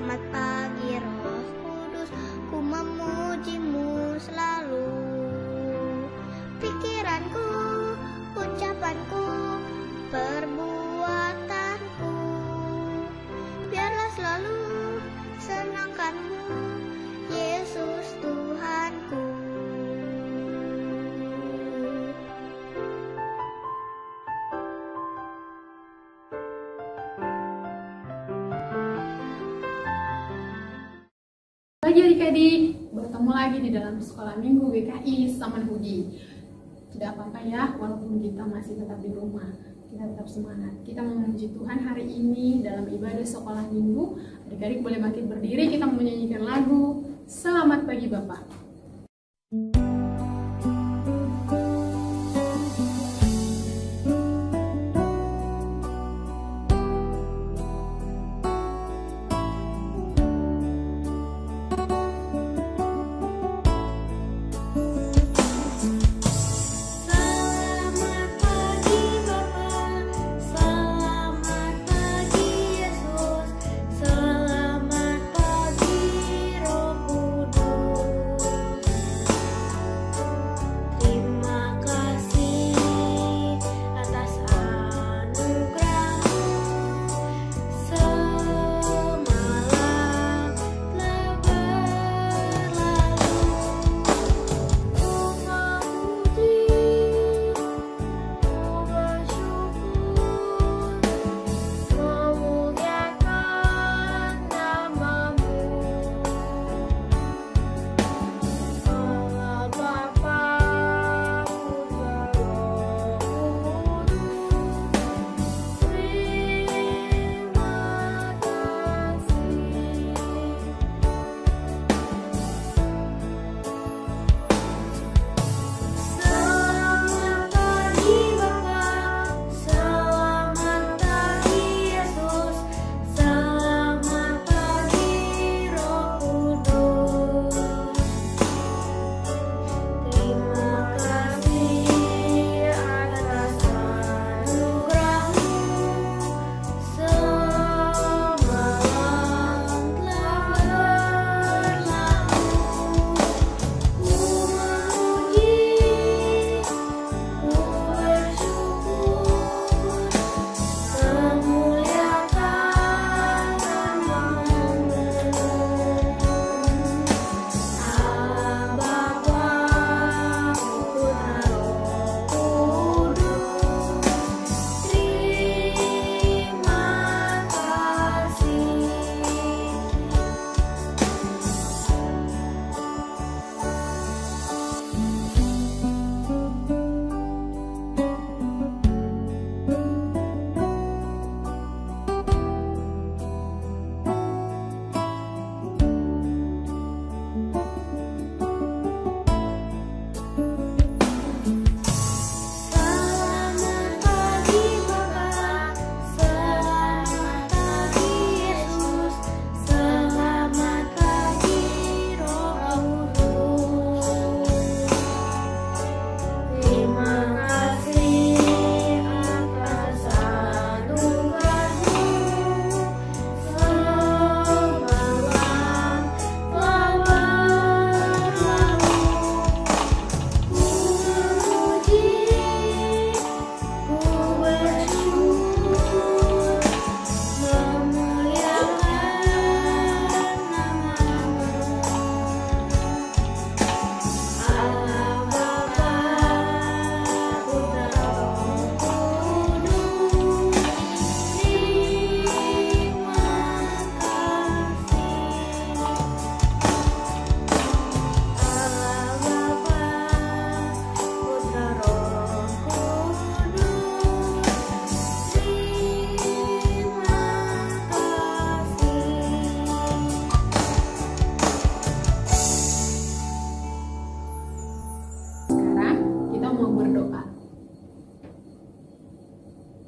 Selamat pagi Roh Kudus, ku memujimu selalu. Pikiranku, ucapanku, perbuatanku, biarlah selalu senangkanmu, Yesus Tuhanku. Pagi adik-adik, bertemu lagi di dalam sekolah minggu GKI Saman Hudi. Tidak apa-apa ya, walaupun kita masih tetap di rumah, kita tetap semangat. Kita memuji Tuhan hari ini dalam ibadah sekolah minggu. Adik-adik boleh bangkit berdiri, kita menyanyikan lagu Selamat Pagi Bapak.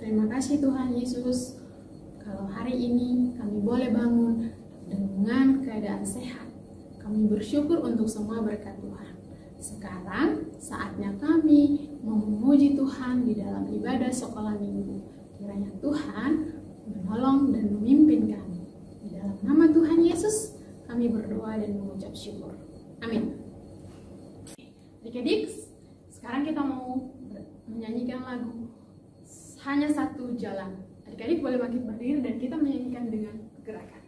Terima kasih Tuhan Yesus, kalau hari ini kami boleh bangun dengan keadaan sehat. Kami bersyukur untuk semua berkat Tuhan. Sekarang saatnya kami memuji Tuhan di dalam ibadah sekolah minggu. Kiranya Tuhan menolong dan memimpin kami. Di dalam nama Tuhan Yesus. berdoa dan mengucap syukur. Amin. Adik-adik, sekarang kita mau menyanyikan lagu Hanya Satu Jalan. Adik-adik boleh bangkit berdiri dan kita menyanyikan dengan gerakan.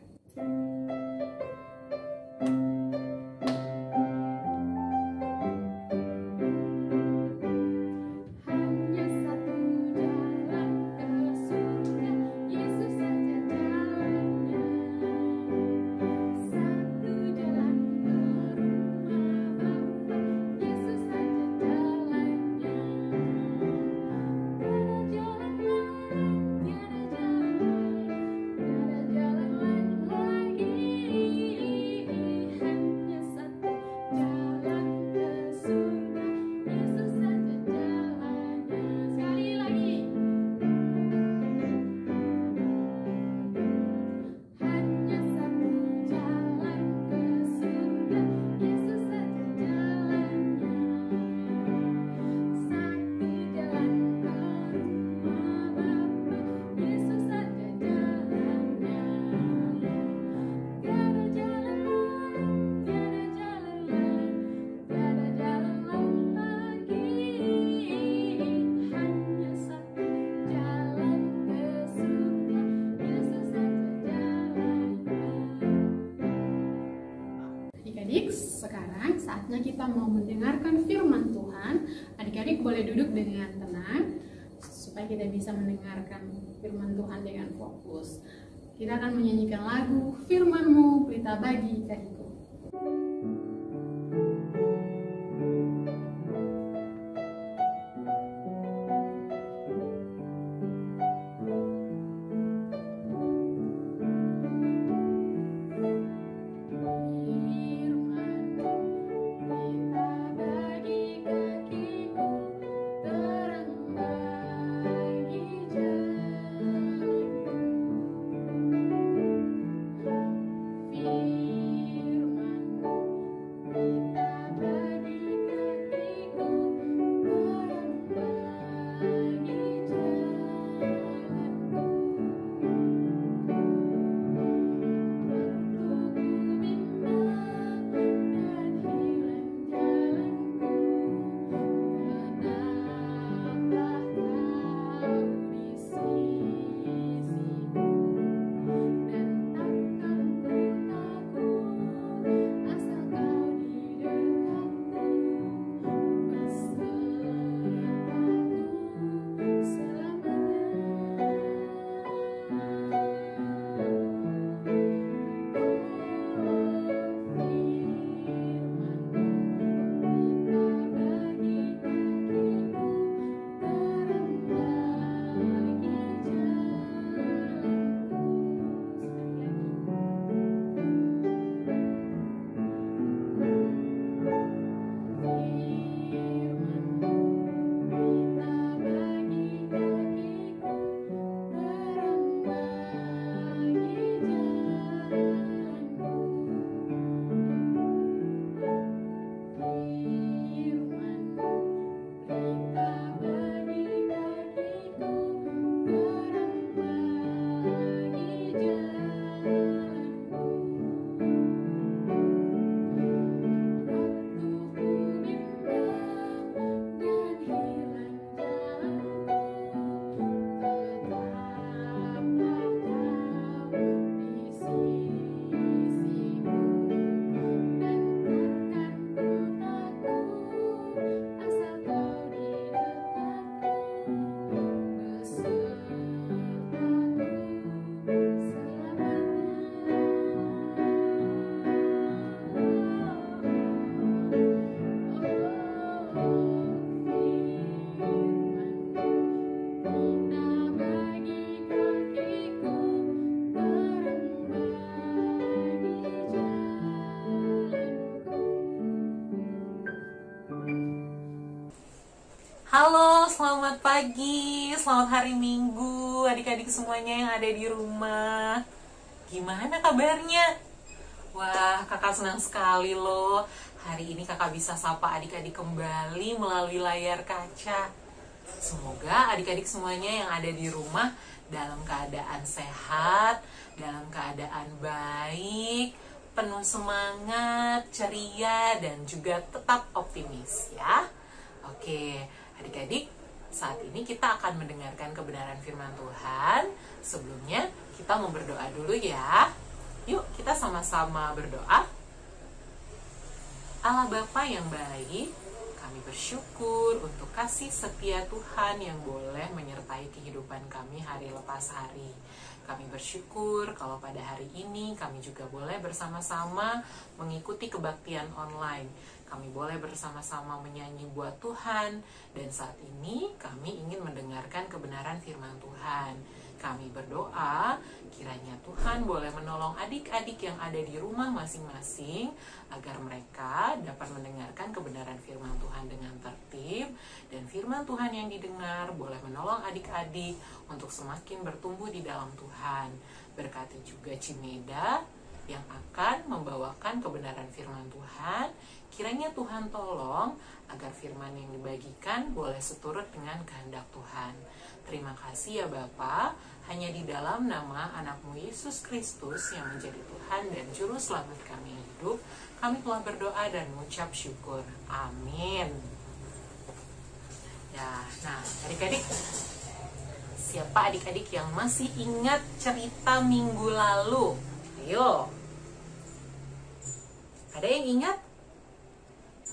Adik-adik, sekarang saatnya kita mau mendengarkan firman Tuhan. Adik-adik boleh duduk dengan tenang supaya kita bisa mendengarkan firman Tuhan dengan fokus. Kita akan menyanyikan lagu Firman-Mu Pelita Bagi Kakiku. Halo, selamat pagi, selamat hari Minggu, adik-adik semuanya yang ada di rumah. Gimana kabarnya? Wah, kakak senang sekali loh. Hari ini kakak bisa sapa adik-adik kembali melalui layar kaca. Semoga adik-adik semuanya yang ada di rumah dalam keadaan sehat, dalam keadaan baik, penuh semangat, ceria, dan juga tetap optimis ya. Oke, adik-adik, saat ini kita akan mendengarkan kebenaran firman Tuhan. Sebelumnya kita mau berdoa dulu ya. Yuk kita sama-sama berdoa. Allah Bapa yang baik, kami bersyukur untuk kasih setia Tuhan yang boleh menyertai kehidupan kami hari lepas hari. Kami bersyukur kalau pada hari ini kami juga boleh bersama-sama mengikuti kebaktian online. Kami boleh bersama-sama menyanyi buat Tuhan, dan saat ini kami ingin mendengarkan kebenaran firman Tuhan. Kami berdoa kiranya Tuhan boleh menolong adik-adik yang ada di rumah masing-masing agar mereka dapat mendengarkan kebenaran firman Tuhan dengan tertib, dan firman Tuhan yang didengar boleh menolong adik-adik untuk semakin bertumbuh di dalam Tuhan. Berkati juga Cimeda yang akan membawakan kebenaran firman Tuhan. Kiranya Tuhan tolong agar firman yang dibagikan boleh seturut dengan kehendak Tuhan. Terima kasih ya Bapa, hanya di dalam nama anakmu Yesus Kristus yang menjadi Tuhan dan Juru Selamat kami hidup, kami telah berdoa dan mengucap syukur. Amin. Ya, nah adik-adik, siapa adik-adik yang masih ingat cerita minggu lalu? Ayo. Ada yang ingat?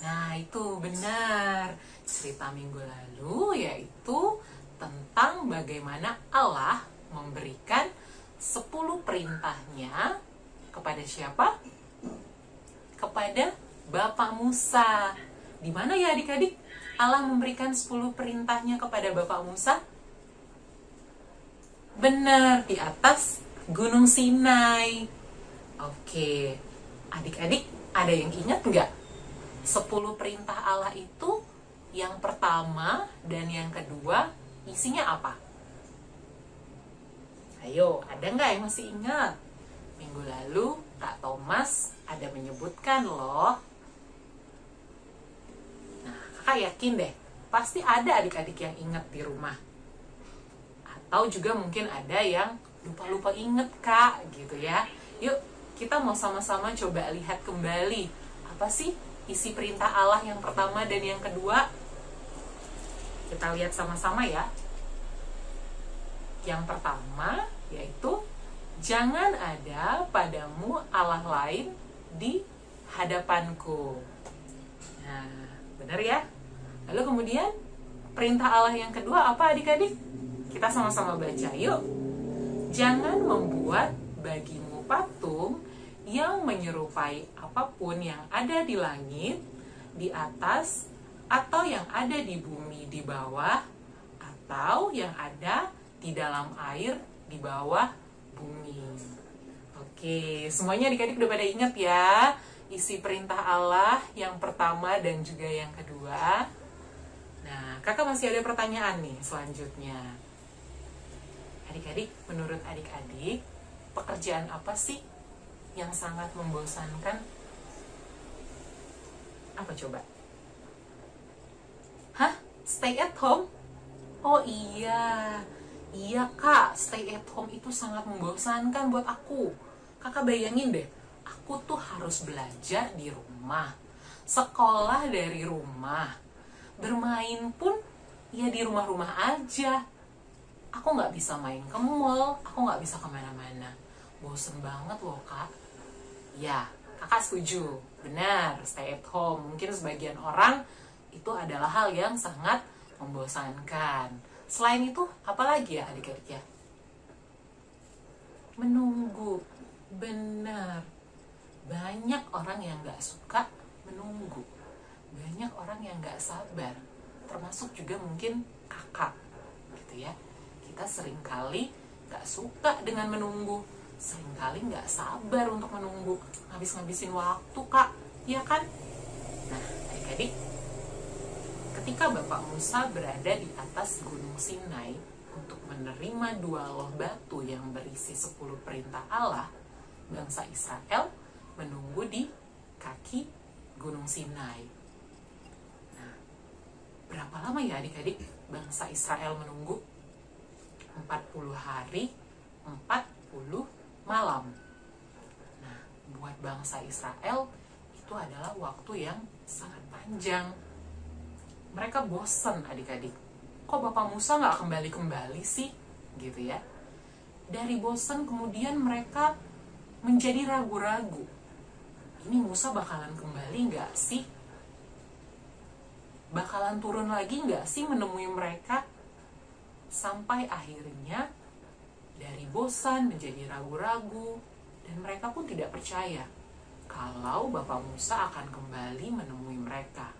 Nah, itu benar. Cerita minggu lalu yaitu tentang bagaimana Allah memberikan 10 perintahnya kepada siapa? Kepada Bapak Musa. Di mana ya adik-adik Allah memberikan 10 perintahnya kepada Bapak Musa? Benar, di atas Gunung Sinai. Oke, adik-adik ada yang ingat nggak? 10 perintah Allah itu yang pertama dan yang kedua isinya apa? Ayo, ada nggak yang masih ingat? Minggu lalu Kak Thomas ada menyebutkan loh. Nah, kakak yakin deh, pasti ada adik-adik yang ingat di rumah. Atau juga mungkin ada yang lupa-lupa inget Kak, gitu ya. Yuk, kita mau sama-sama coba lihat kembali. Apa sih isi perintah Allah yang pertama dan yang kedua? Kita lihat sama-sama ya. Yang pertama yaitu jangan ada padamu Allah lain di hadapanku. Nah, benar ya? Lalu kemudian perintah Allah yang kedua apa adik-adik? Kita sama-sama baca yuk. Jangan membuat bagimu patung yang menyerupai apapun yang ada di langit, di atas, atau yang ada di bumi di bawah, atau yang ada di dalam air di bawah bumi. Oke, semuanya adik-adik udah pada ingat ya isi perintah Allah yang pertama dan juga yang kedua. Nah, kakak masih ada pertanyaan nih selanjutnya. Adik-adik, menurut adik-adik, pekerjaan apa sih yang sangat membosankan? Apa coba? Hah? Stay at home? Oh iya. Iya kak, stay at home itu sangat membosankan buat aku. Kakak bayangin deh, aku tuh harus belajar di rumah, sekolah dari rumah, bermain pun ya di rumah-rumah aja. Aku nggak bisa main ke mall, aku nggak bisa kemana-mana. Bosen banget loh kak. Ya, kakak setuju. Benar, stay at home. Mungkin sebagian orang itu adalah hal yang sangat membosankan. Selain itu, apalagi ya adik-adik ya? Menunggu. Benar. Banyak orang yang gak suka menunggu. Banyak orang yang gak sabar. Termasuk juga mungkin kakak. Gitu ya. Kita seringkali gak suka dengan menunggu. Seringkali gak sabar untuk menunggu. Ngabis-ngabisin waktu kak. Iya kan? Nah, adik-adik, ketika Bapak Musa berada di atas Gunung Sinai untuk menerima 2 loh batu yang berisi 10 perintah Allah, bangsa Israel menunggu di kaki Gunung Sinai. Nah, berapa lama ya adik-adik bangsa Israel menunggu? 40 hari, 40 malam. Nah, buat buat bangsa Israel itu adalah waktu yang sangat panjang. Mereka bosan adik-adik. Kok Bapak Musa nggak kembali-kembali sih? Gitu ya. Dari bosan kemudian mereka menjadi ragu-ragu. Ini Musa bakalan kembali nggak sih? Bakalan turun lagi nggak sih menemui mereka? Sampai akhirnya dari bosan menjadi ragu-ragu, dan mereka pun tidak percaya kalau Bapak Musa akan kembali menemui mereka.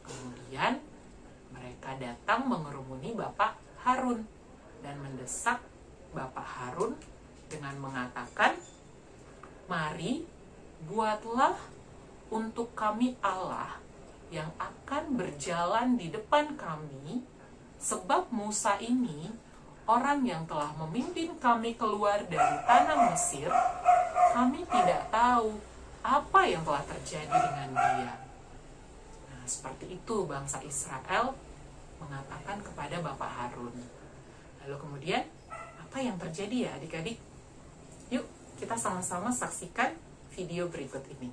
Kemudian mereka datang mengerumuni Bapak Harun dan mendesak Bapak Harun dengan mengatakan, "Mari buatlah untuk kami Allah yang akan berjalan di depan kami, sebab Musa ini orang yang telah memimpin kami keluar dari tanah Mesir. Kami tidak tahu apa yang telah terjadi dengan dia." Nah, seperti itu bangsa Israel mengatakan kepada Bapak Harun. Lalu kemudian, apa yang terjadi ya adik-adik? Yuk, kita sama-sama saksikan video berikut ini.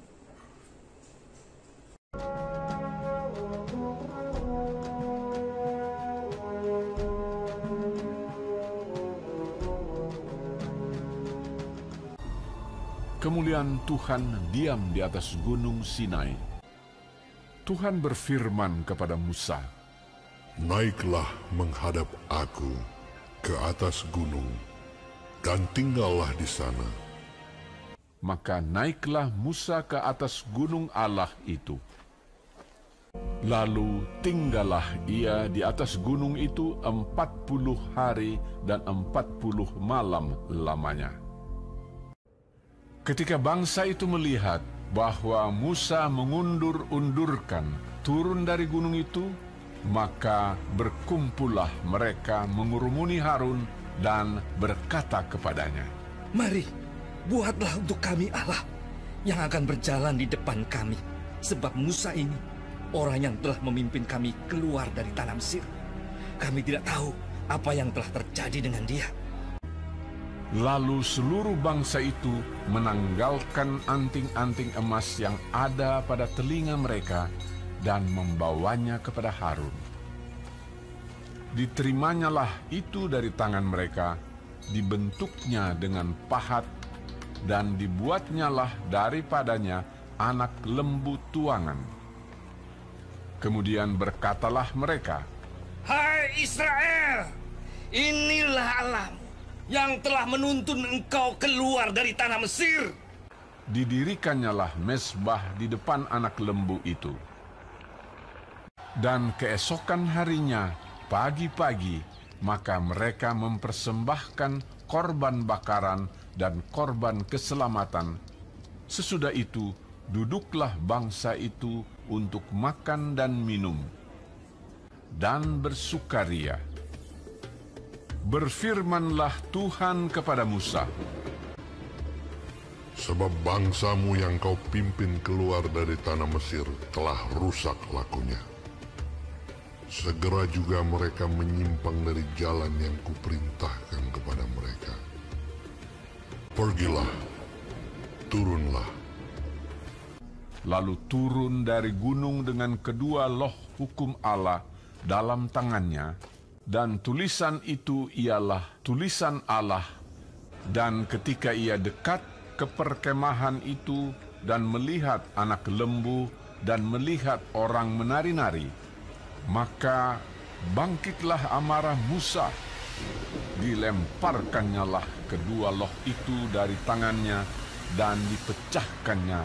Kemuliaan Tuhan diam di atas gunung Sinai. Tuhan berfirman kepada Musa, "Naiklah menghadap aku ke atas gunung, dan tinggallah di sana." Maka naiklah Musa ke atas gunung Allah itu. Lalu tinggallah ia di atas gunung itu 40 hari dan 40 malam lamanya. Ketika bangsa itu melihat bahwa Musa mengundur-undurkan turun dari gunung itu, maka berkumpullah mereka mengurumuni Harun dan berkata kepadanya, "Mari, buatlah untuk kami Allah yang akan berjalan di depan kami, sebab Musa ini orang yang telah memimpin kami keluar dari tanah Mesir. Kami tidak tahu apa yang telah terjadi dengan dia." Lalu seluruh bangsa itu menanggalkan anting-anting emas yang ada pada telinga mereka dan membawanya kepada Harun. Diterimanya itu dari tangan mereka, dibentuknya dengan pahat, dan dibuatnyalah daripadanya anak lembu tuangan. Kemudian berkatalah mereka, "Hai Israel, inilah Allahmu yang telah menuntun engkau keluar dari tanah Mesir." Didirikannya mezbah di depan anak lembu itu. Dan keesokan harinya, pagi-pagi, maka mereka mempersembahkan korban bakaran dan korban keselamatan. Sesudah itu, duduklah bangsa itu untuk makan dan minum, dan bersukaria. Berfirmanlah Tuhan kepada Musa, Sebab bangsamu yang kau pimpin keluar dari tanah Mesir telah rusak lakunya. Segera juga mereka menyimpang dari jalan yang kuperintahkan kepada mereka. Pergilah, turunlah. Lalu turun dari gunung dengan kedua loh hukum Allah dalam tangannya, dan tulisan itu ialah tulisan Allah. Dan ketika ia dekat ke perkemahan itu dan melihat anak lembu dan melihat orang menari-nari, maka bangkitlah amarah Musa. Dilemparkannyalah kedua loh itu dari tangannya dan dipecahkannya.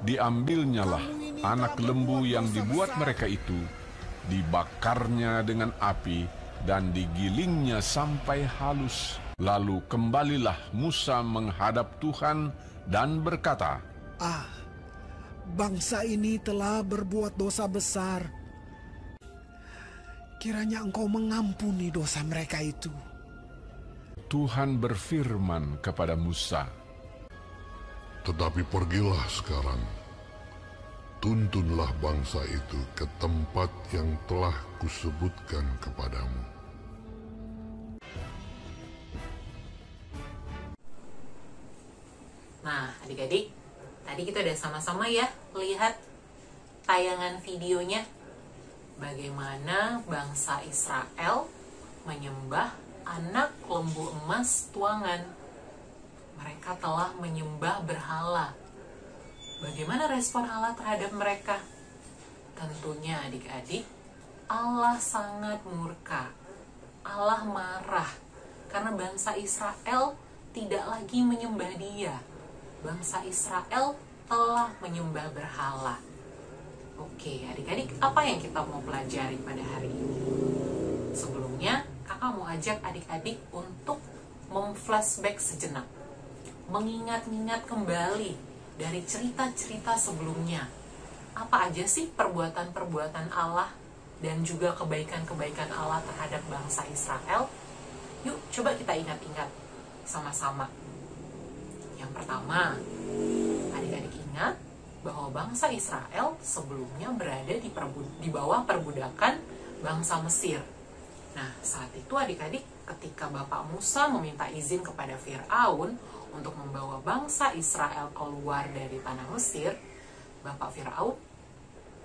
Diambilnyalah anak lembu yang dibuat mereka itu, dibakarnya dengan api dan digilingnya sampai halus. Lalu kembalilah Musa menghadap Tuhan dan berkata, Bangsa ini telah berbuat dosa besar. Kiranya Engkau mengampuni dosa mereka itu. Tuhan berfirman kepada Musa, Tetapi pergilah sekarang, tuntunlah bangsa itu ke tempat yang telah kusebutkan kepadamu. Nah, adik-adik, tadi kita udah sama-sama ya lihat tayangan videonya bagaimana bangsa Israel menyembah anak lembu emas tuangan. Mereka telah menyembah berhala. Bagaimana respon Allah terhadap mereka? Tentunya adik-adik, Allah sangat murka. Allah marah karena bangsa Israel tidak lagi menyembah Dia. Bangsa Israel telah menyembah berhala. Oke, adik-adik, apa yang kita mau pelajari pada hari ini? Sebelumnya, kakak mau ajak adik-adik untuk memflashback sejenak, mengingat-ingat kembali dari cerita-cerita sebelumnya. Apa aja sih perbuatan-perbuatan Allah dan juga kebaikan-kebaikan Allah terhadap bangsa Israel? Yuk, coba kita ingat-ingat sama-sama. Yang pertama, adik-adik ingat bahwa bangsa Israel sebelumnya berada di bawah perbudakan bangsa Mesir. Nah, saat itu adik-adik, ketika Bapak Musa meminta izin kepada Fir'aun untuk membawa bangsa Israel keluar dari tanah Mesir, Bapak Fir'aun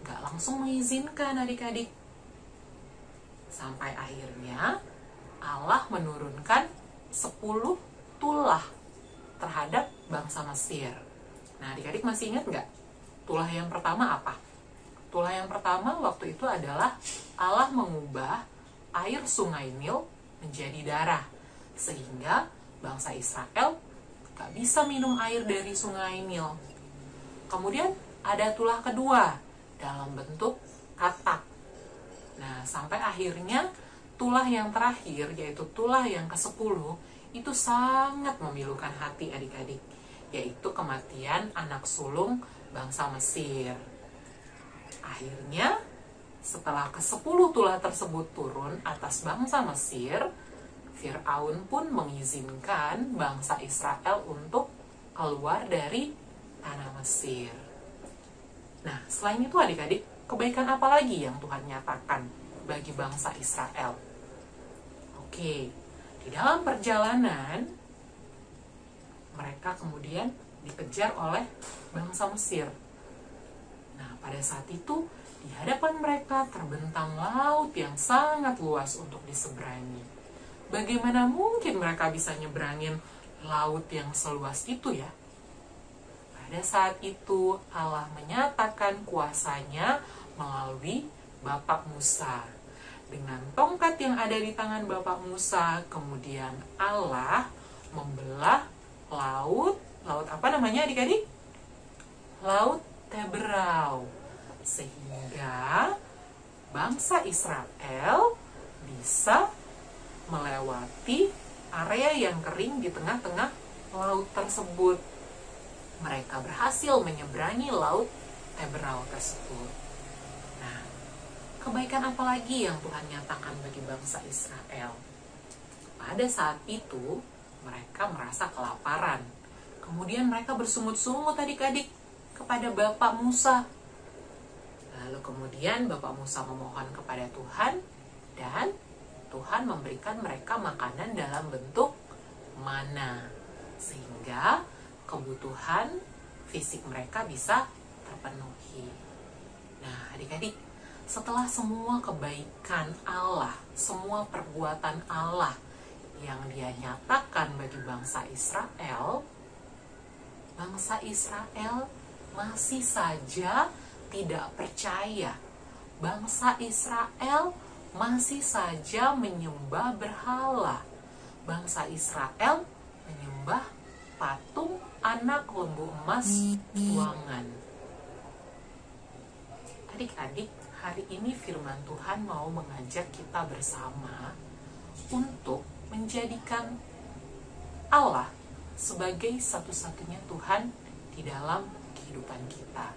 gak langsung mengizinkan adik-adik. Sampai akhirnya Allah menurunkan 10 tulah terhadap bangsa Mesir. Nah, adik-adik masih ingat nggak? Tulah yang pertama apa? Tulah yang pertama waktu itu adalah Allah mengubah air sungai Nil menjadi darah, sehingga bangsa Israel gak bisa minum air dari sungai Nil. Kemudian ada tulah kedua dalam bentuk katak. Nah, sampai akhirnya tulah yang terakhir, yaitu tulah yang ke-10, itu sangat memilukan hati adik-adik, yaitu kematian anak sulung bangsa Mesir. Akhirnya, setelah ke-10 tulah tersebut turun atas bangsa Mesir, Fir'aun pun mengizinkan bangsa Israel untuk keluar dari tanah Mesir. Nah, selain itu adik-adik, kebaikan apa lagi yang Tuhan nyatakan bagi bangsa Israel? Oke, di dalam perjalanan, mereka kemudian dikejar oleh bangsa Mesir. Nah, pada saat itu, di hadapan mereka terbentang laut yang sangat luas untuk diseberangi. Bagaimana mungkin mereka bisa nyebrangin laut yang seluas itu ya? Pada saat itu, Allah menyatakan kuasanya melalui Bapak Musa. Dengan tongkat yang ada di tangan Bapak Musa, kemudian Allah membelah laut apa namanya adik-adik? Laut Teberau. Sehingga bangsa Israel bisa melewati area yang kering di tengah-tengah laut tersebut. Mereka berhasil menyeberangi laut Teberau tersebut. Nah, kebaikan apa lagi yang Tuhan nyatakan bagi bangsa Israel? Pada saat itu, mereka merasa kelaparan. Kemudian mereka bersungut-sungut adik-adik kepada Bapak Musa. Lalu kemudian Bapak Musa memohon kepada Tuhan, dan Tuhan memberikan mereka makanan dalam bentuk mana, sehingga kebutuhan fisik mereka bisa terpenuhi. Nah, adik-adik, setelah semua kebaikan Allah, semua perbuatan Allah yang Dia nyatakan bagi bangsa Israel masih saja tidak percaya. Bangsa Israel masih saja menyembah berhala. Bangsa Israel menyembah patung anak lembu emas tuangan. Adik-adik, hari ini firman Tuhan mau mengajak kita bersama untuk menjadikan Allah sebagai satu-satunya Tuhan di dalam kehidupan kita.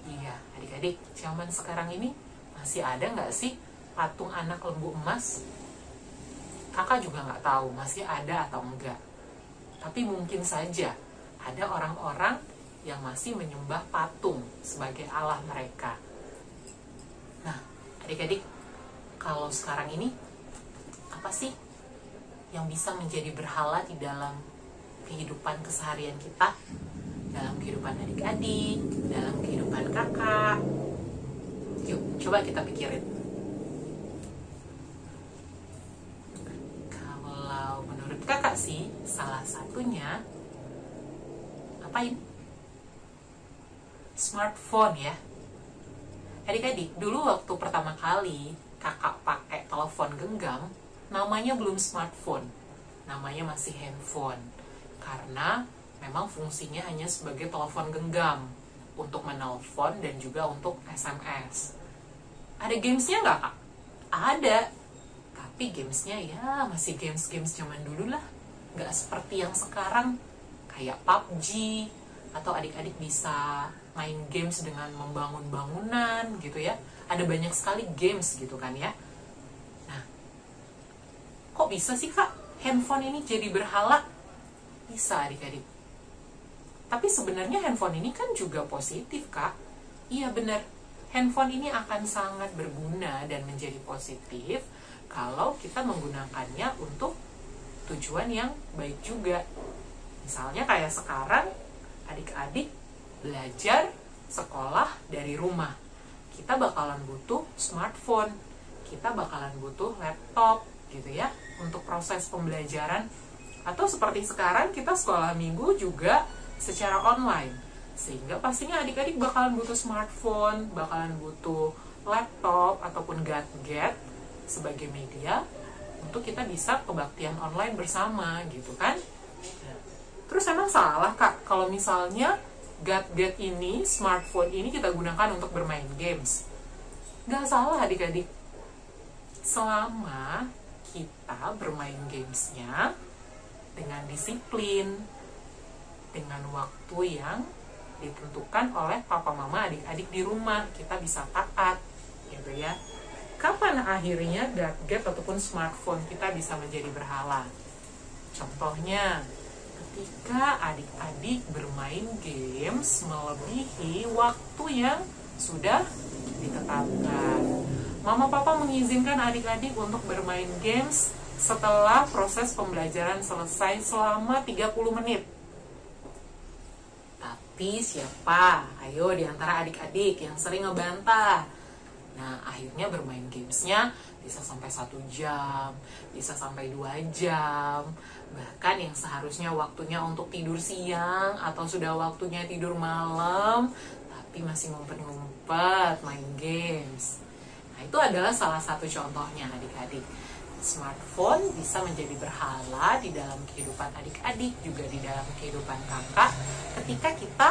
Iya, adik-adik, zaman sekarang ini masih ada nggak sih patung anak lembu emas? Kakak juga nggak tahu masih ada atau enggak. Tapi mungkin saja ada orang-orang yang masih menyembah patung sebagai Allah mereka. Nah, adik-adik, kalau sekarang ini, apa sih yang bisa menjadi berhala di dalam kehidupan keseharian kita, dalam kehidupan adik-adik, dalam kehidupan kakak. Yuk, coba kita pikirin. Kalau menurut kakak sih, salah satunya apain? Smartphone ya. Adik-adik, dulu waktu pertama kali kakak pakai telepon genggam, namanya belum smartphone, namanya masih handphone. Karena memang fungsinya hanya sebagai telepon genggam untuk menelpon dan juga untuk SMS. Ada gamesnya nggak, Kak? Ada, tapi gamesnya ya masih games-games zaman dulu lah, nggak seperti yang sekarang kayak PUBG, atau adik-adik bisa main games dengan membangun bangunan gitu ya. Ada banyak sekali games gitu kan ya. Nah, kok bisa sih Kak handphone ini jadi berhala? Bisa adik-adik. Tapi sebenarnya handphone ini kan juga positif Kak. Iya benar, handphone ini akan sangat berguna dan menjadi positif kalau kita menggunakannya untuk tujuan yang baik juga. Misalnya kayak sekarang adik-adik belajar sekolah dari rumah, kita bakalan butuh smartphone, kita bakalan butuh laptop gitu ya untuk proses pembelajaran. Atau seperti sekarang kita sekolah minggu juga secara online, sehingga pastinya adik-adik bakalan butuh smartphone, bakalan butuh laptop ataupun gadget sebagai media untuk kita bisa kebaktian online bersama gitu kan. Terus emang salah Kak kalau misalnya gadget ini, smartphone ini kita gunakan untuk bermain games? Gak salah adik-adik, selama kita bermain gamesnya dengan disiplin, dengan waktu yang ditentukan oleh papa mama adik-adik di rumah, kita bisa taat gitu ya. Kapan akhirnya gadget ataupun smartphone kita bisa menjadi berhala? Contohnya ketika adik-adik bermain games melebihi waktu yang sudah ditetapkan. Mama papa mengizinkan adik-adik untuk bermain games setelah proses pembelajaran selesai selama 30 menit. Tapi siapa? Ayo di antara adik-adik yang sering ngebantah. Nah, akhirnya bermain gamesnya bisa sampai 1 jam, bisa sampai 2 jam. Bahkan yang seharusnya waktunya untuk tidur siang atau sudah waktunya tidur malam, tapi masih ngumpet-ngumpet main games. Nah, itu adalah salah satu contohnya adik-adik. Smartphone bisa menjadi berhala di dalam kehidupan adik-adik, juga di dalam kehidupan kakak, ketika kita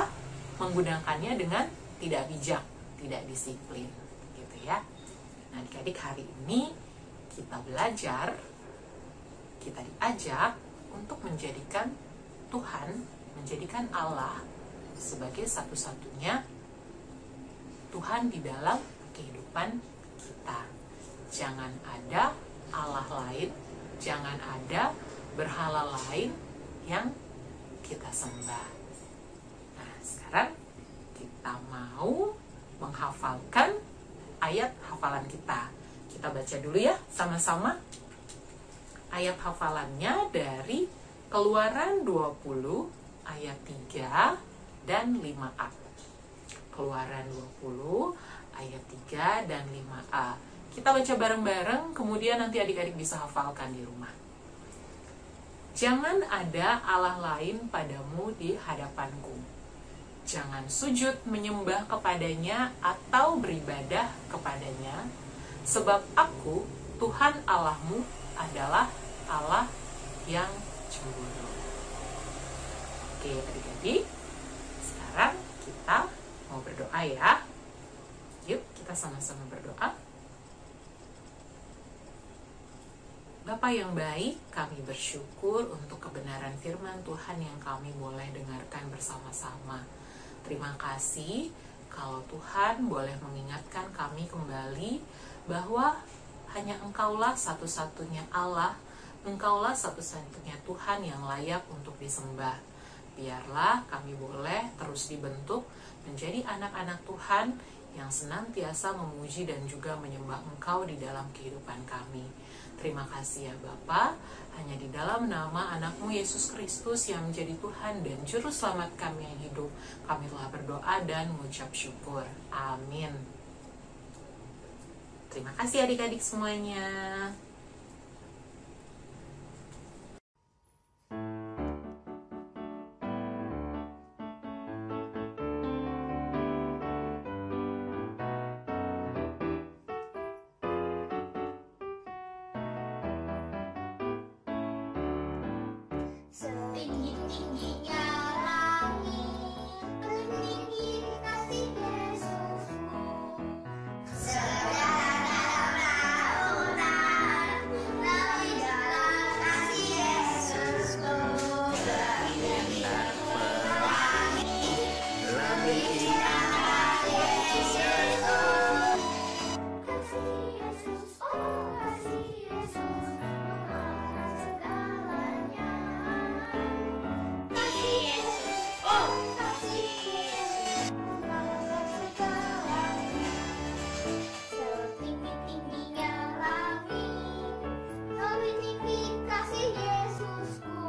menggunakannya dengan tidak bijak, tidak disiplin gitu ya. Nah, adik-adik, hari ini kita belajar, kita diajak untuk menjadikan Tuhan, menjadikan Allah sebagai satu-satunya Tuhan di dalam kehidupan kita. Jangan ada Allah lain, jangan ada berhala lain yang kita sembah. Nah, sekarang kita mau menghafalkan ayat hafalan kita. Kita baca dulu ya sama-sama. Ayat hafalannya dari Keluaran 20 ayat 3 dan 5a. Keluaran 20 ayat 3 dan 5a. Kita baca bareng-bareng, kemudian nanti adik-adik bisa hafalkan di rumah. Jangan ada Allah lain padamu di hadapanku. Jangan sujud menyembah kepadanya atau beribadah kepadanya, sebab aku, Tuhan Allahmu, adalah Allah yang cemburu. Oke adik-adik, sekarang kita mau berdoa ya. Yuk kita sama-sama berdoa. Bapa yang baik, kami bersyukur untuk kebenaran firman Tuhan yang kami boleh dengarkan bersama-sama. Terima kasih kalau Tuhan boleh mengingatkan kami kembali bahwa hanya Engkaulah satu-satunya Allah, Engkaulah satu-satunya Tuhan yang layak untuk disembah. Biarlah kami boleh terus dibentuk menjadi anak-anak Tuhan yang senantiasa memuji dan juga menyembah Engkau di dalam kehidupan kami. Terima kasih ya Bapa, hanya di dalam nama anak-Mu Yesus Kristus yang menjadi Tuhan dan Juru Selamat kami yang hidup, kami telah berdoa dan mengucap syukur. Amin. Terima kasih adik-adik semuanya. Setinggi-tingginya langit, setinggi kasih Yesusku. Sedalam lautan, lebih dalam kasih Yesusku. Bintang pelangi, lebih indah Yesusku. Kasih Yesus, oh kasih Yesus, mengalahkan segalanya. Kasih Yesus, oh kasih Yesus, mengalahkan segalanya. Setinggi-tingginya langit, lebih tinggi kasih Yesusku.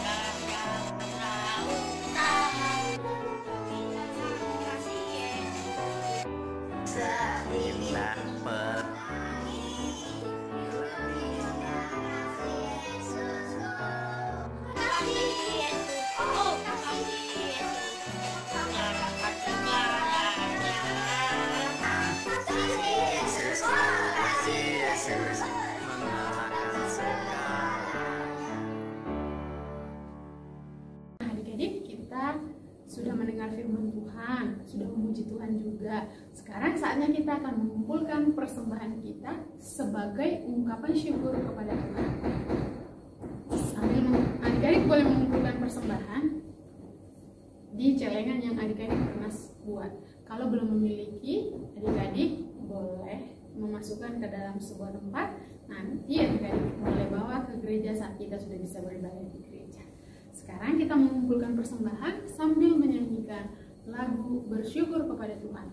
Sedalam lautan, lebih dalam kasih Yesus. Sebintang pelangi, lebih indah kasih Yesusku. Kasih Yesus, oh kasih Yesus, mengalahkan segalanya. Kasih Yesus, oh kasih Yesus, mengalahkan segalanya. Adik-adik, kita sudah mendengar firman Tuhan, sudah memuji Tuhan juga. Sekarang saatnya kita akan mengumpulkan persembahan kita sebagai ungkapan syukur kepada Tuhan. Adik-adik boleh mengumpulkan persembahan di celengan yang adik-adik pernah buat. Kalau belum memiliki, adik-adik boleh memasukkan ke dalam sebuah tempat. Nanti adik-adik boleh bawa ke gereja saat kita sudah bisa beribadah di gereja. Sekarang kita mengumpulkan persembahan sambil menyanyikan lagu bersyukur kepada Tuhan.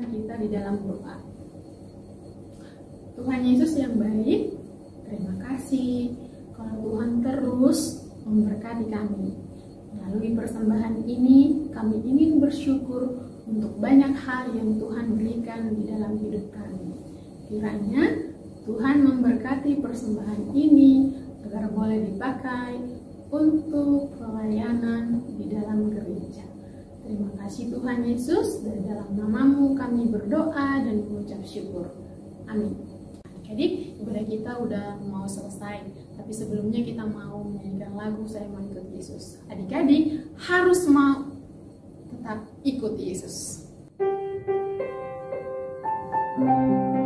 Kita di dalam doa. Tuhan Yesus yang baik, terima kasih kalau Tuhan terus memberkati kami. Melalui persembahan ini, kami ingin bersyukur untuk banyak hal yang Tuhan berikan di dalam hidup kami. Kiranya Tuhan memberkati persembahan ini agar boleh dipakai untuk pelayanan di dalam gereja. Terima kasih Tuhan Yesus, dari dalam nama-Mu kami berdoa dan mengucap syukur. Amin. Adik-adik, ibadah kita udah mau selesai, tapi sebelumnya kita mau menyanyikan lagu Saya Mau Ikut Yesus. Adik-adik harus mau tetap ikut Yesus. Saya mau ikuti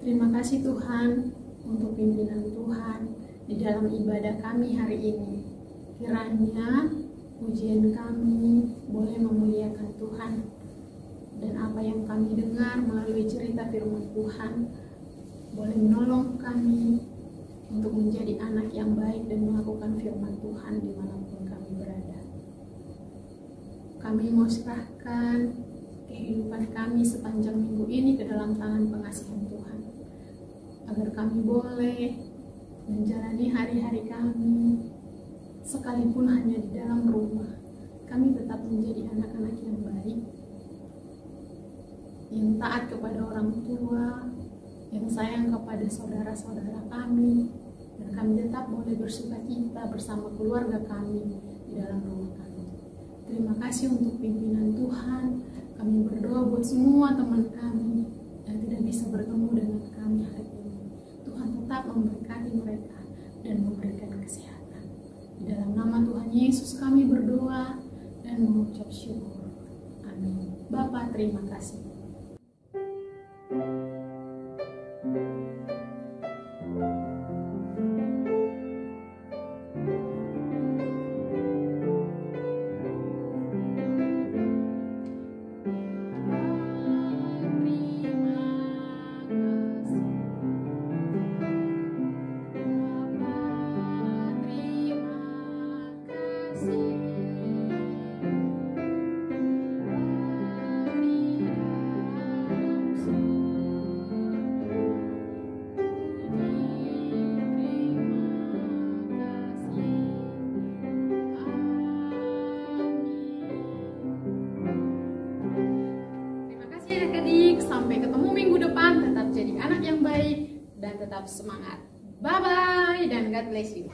Terima kasih Tuhan untuk pimpinan Tuhan di dalam ibadah kami hari ini. Kiranya pujian kami boleh memuliakan Tuhan, dan apa yang kami dengar melalui cerita firman Tuhan boleh menolong kami untuk menjadi anak yang baik dan melakukan firman Tuhan dimanapun kami berada. Kami mau serahkan kehidupan kami sepanjang minggu ini ke dalam tangan pengasihan Tuhan, agar kami boleh menjalani hari-hari kami, sekalipun hanya di dalam rumah, kami tetap menjadi anak-anak yang baik, yang taat kepada orang tua, yang sayang kepada saudara-saudara kami, dan kami tetap boleh bersukacita bersama keluarga kami di dalam rumah kami. Terima kasih untuk pimpinan Tuhan. Kami berdoa buat semua teman kami yang tidak bisa bertemu dengan kami hari ini. Tuhan tetap memberkati mereka dan memberikan kesehatan. Di dalam nama Tuhan Yesus kami berdoa dan mengucap syukur. Amin. Bapa, terima kasih. Adik-adik, sampai ketemu minggu depan. Tetap jadi anak yang baik dan tetap semangat. Bye-bye dan God bless you.